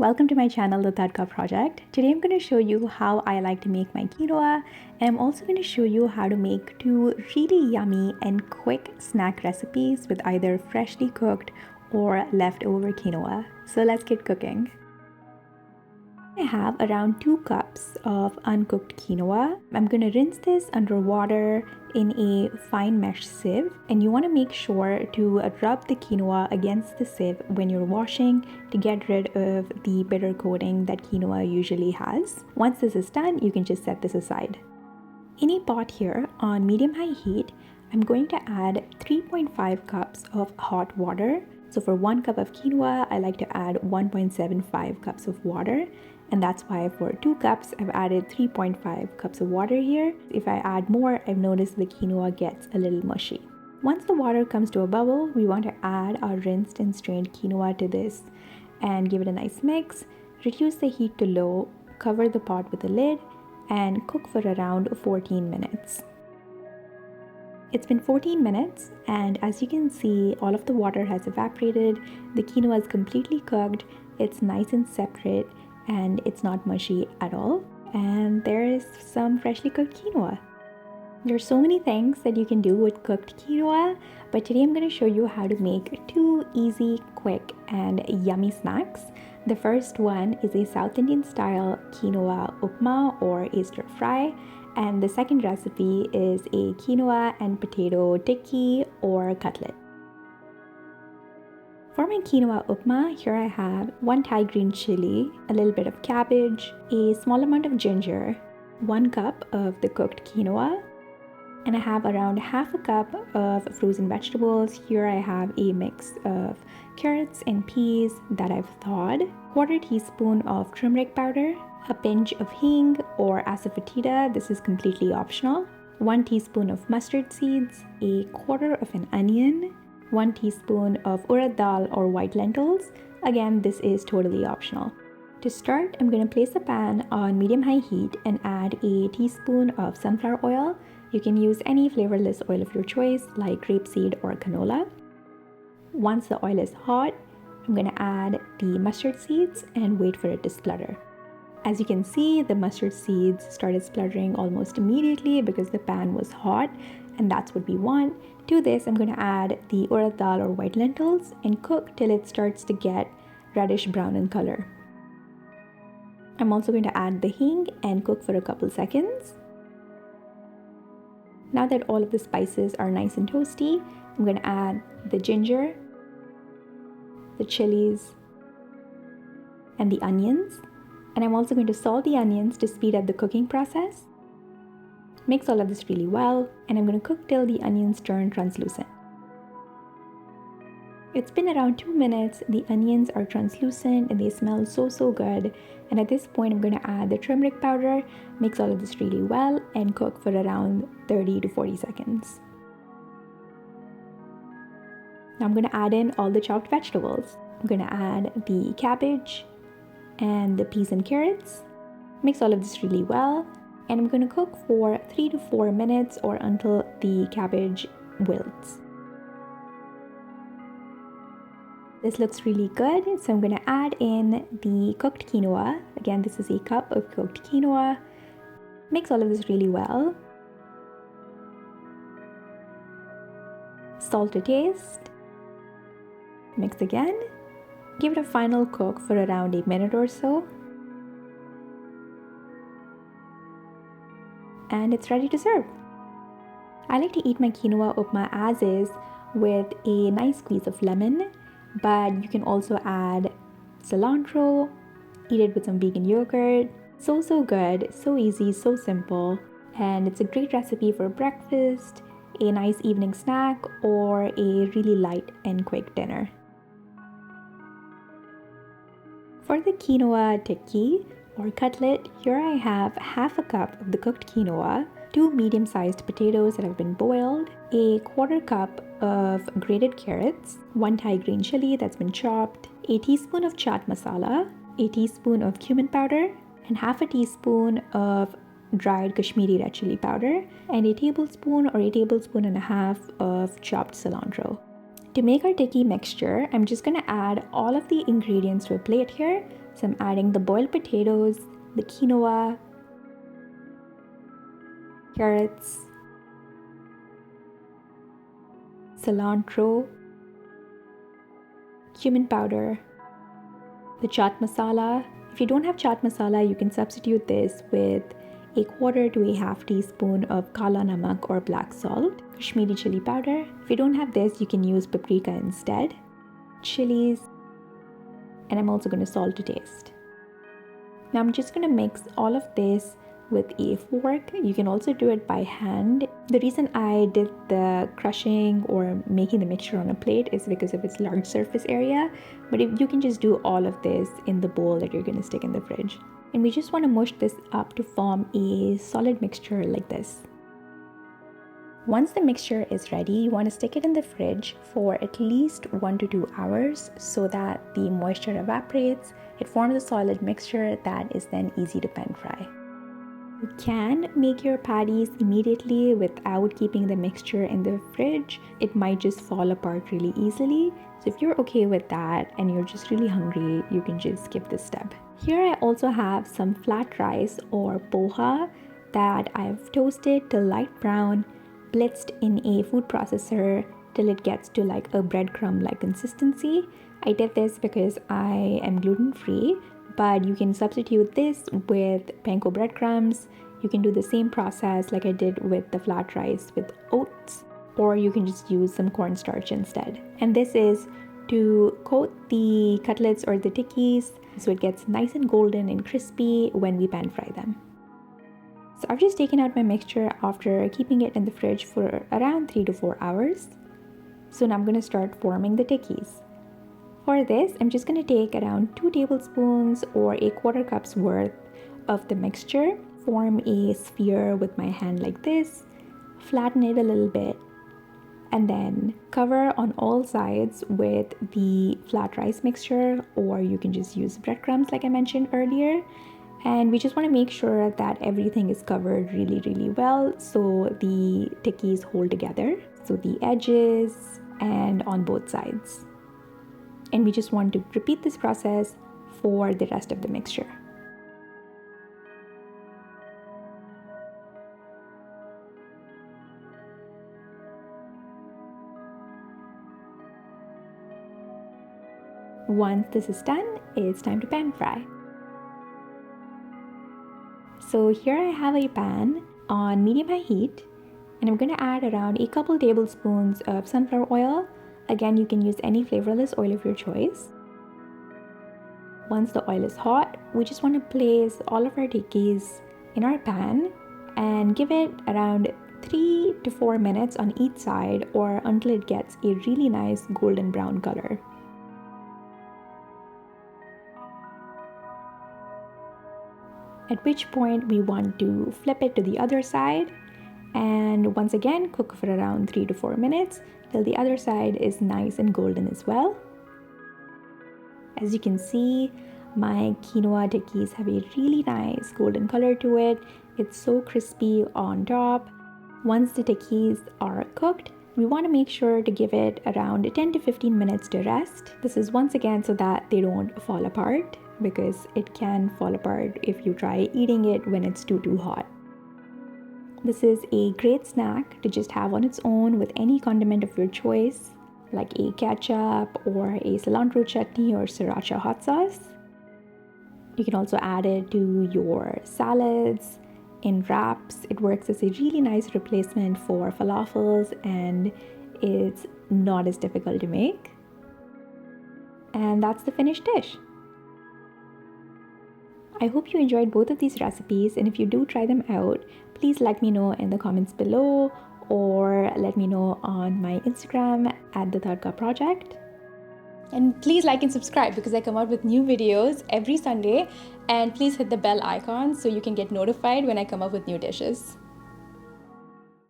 Welcome to my channel, The Tadka Project. Today I'm going to show you how I like to make my quinoa, and I'm also going to show you how to make two really yummy and quick snack recipes with either freshly cooked or leftover quinoa. So let's get cooking. I have around 2 cups of uncooked quinoa. I'm going to rinse this under water in a fine mesh sieve, and you want to make sure to rub the quinoa against the sieve when you're washing to get rid of the bitter coating that quinoa usually has. Once this is done, you can just set this aside. In a pot here on medium-high heat, I'm going to add 3.5 cups of hot water. So for 1 cup of quinoa, I like to add 1.75 cups of water. And that's why for 2 cups, I've added 3.5 cups of water here. If I add more, I've noticed the quinoa gets a little mushy. Once the water comes to a bubble, we want to add our rinsed and strained quinoa to this and give it a nice mix. Reduce the heat to low, cover the pot with a lid, and cook for around 14 minutes. It's been 14 minutes, and as you can see, all of the water has evaporated. The quinoa is completely cooked. It's nice and separate, and it's not mushy at all. And there is some freshly cooked quinoa. There's so many things that you can do with cooked quinoa, but today I'm going to show you how to make 2 easy, quick, and yummy snacks. The first one is a South Indian style quinoa upma or a stir fry, and the second recipe is a quinoa and potato tikki or cutlet. For my quinoa upma, here I have 1 Thai green chili, a little bit of cabbage, a small amount of ginger, 1 cup of the cooked quinoa, and I have around half a cup of frozen vegetables. Here I have a mix of carrots and peas that I've thawed, 1/4 teaspoon of turmeric powder, a pinch of hing or asafoetida, this is completely optional, 1 teaspoon of mustard seeds, a 1/4 of an onion, 1 teaspoon of urad dal or white lentils. Again, this is totally optional. To start, I'm going to place a pan on medium-high heat and add a teaspoon of sunflower oil. You can use any flavorless oil of your choice like grapeseed or canola. Once the oil is hot, I'm going to add the mustard seeds and wait for it to splutter. As you can see, the mustard seeds started spluttering almost immediately because the pan was hot, and that's what we want. To this, I'm going to add the urad dal or white lentils and cook till it starts to get reddish brown in color. I'm also going to add the hing and cook for a couple seconds. Now that all of the spices are nice and toasty, I'm going to add the ginger, the chilies, and the onions. And I'm also going to salt the onions to speed up the cooking process. Mix all of this really well, and I'm going to cook till the onions turn translucent. It's been around 2 minutes, the onions are translucent and they smell so good. And at this point, I'm going to add the turmeric powder, mix all of this really well, and cook for around 30 to 40 seconds. Now I'm going to add in all the chopped vegetables. I'm going to add the cabbage and the peas and carrots. Mix all of this really well, and I'm going to cook for 3 to 4 minutes or until the cabbage wilts. This looks really good, so I'm going to add in the cooked quinoa. Again, this is a cup of cooked quinoa. Mix all of this really well. Salt to taste. Mix again. Give it a final cook for around 1 minute or so. And it's ready to serve. I like to eat my quinoa upma as is with a nice squeeze of lemon, but you can also add cilantro, eat it with some vegan yogurt. So good, so easy, so simple, and it's a great recipe for breakfast, a nice evening snack, or a really light and quick dinner. For the quinoa tikki or cutlet, here I have half a cup of the cooked quinoa, 2 medium-sized potatoes that have been boiled, a 1/4 cup of grated carrots, 1 Thai green chili that's been chopped, a teaspoon of chaat masala, a teaspoon of cumin powder, and half a teaspoon of dried Kashmiri red chili powder, and a tablespoon or a tablespoon and a half of chopped cilantro. To make our tikki mixture, I'm just going to add all of the ingredients to a plate here. So I'm adding the boiled potatoes, the quinoa, carrots, cilantro, cumin powder, the chaat masala. If you don't have chaat masala, you can substitute this with a quarter to a half teaspoon of kala namak or black salt, Kashmiri chili powder. If you don't have this, you can use paprika instead, chilies, and I'm also going to salt to taste. Now I'm just going to mix all of this with a fork. You can also do it by hand. The reason I did the crushing or making the mixture on a plate is because of its large surface area, but if you can just do all of this in the bowl that you're going to stick in the fridge. And we just want to mush this up to form a solid mixture like this. Once the mixture is ready, you want to stick it in the fridge for at least 1 to 2 hours so that the moisture evaporates. It forms a solid mixture that is then easy to pan fry. You can make your patties immediately without keeping the mixture in the fridge. It might just fall apart really easily. So if you're okay with that and you're just really hungry, you can just skip this step. Here I also have some flat rice or poha that I've toasted till light brown, blitzed in a food processor till it gets to like a breadcrumb like consistency. I did this because I am gluten-free, but you can substitute this with panko breadcrumbs. You can do the same process like I did with the flat rice with oats, or you can just use some cornstarch instead. And this is to coat the cutlets or the tikkis so it gets nice and golden and crispy when we pan fry them. So I've just taken out my mixture after keeping it in the fridge for around 3 to 4 hours. So now I'm going to start forming the tikkis. For this, I'm just going to take around 2 tablespoons or a quarter cup's worth of the mixture, form a sphere with my hand like this, flatten it a little bit, and then cover on all sides with the flat rice mixture, or you can just use breadcrumbs like I mentioned earlier. And we just want to make sure that everything is covered really well so the tikkis hold together, so the edges and on both sides. And we just want to repeat this process for the rest of the mixture. Once this is done, it's time to pan fry. So here I have a pan on medium-high heat, and I'm going to add around a couple tablespoons of sunflower oil. Again, you can use any flavorless oil of your choice. Once the oil is hot, we just want to place all of our tikkis in our pan and give it around 3 to 4 minutes on each side, or until it gets a really nice golden brown color. At which point we want to flip it to the other side and once again cook for around 3 to 4 minutes till the other side is nice and golden as well. As you can see, my quinoa tikkis have a really nice golden color to it. It's so crispy on top. Once the tikkis are cooked, we want to make sure to give it around 10 to 15 minutes to rest. This is once again so that they don't fall apart, because it can fall apart if you try eating it when it's too hot. This is a great snack to just have on its own with any condiment of your choice, like a ketchup or a cilantro chutney or sriracha hot sauce. You can also add it to your salads, in wraps. It works as a really nice replacement for falafels, and it's not as difficult to make. And that's the finished dish. I hope you enjoyed both of these recipes, and if you do try them out, please let me know in the comments below or let me know on my Instagram at the Third Cup Project. And please like and subscribe because I come out with new videos every Sunday, and please hit the bell icon so you can get notified when I come up with new dishes.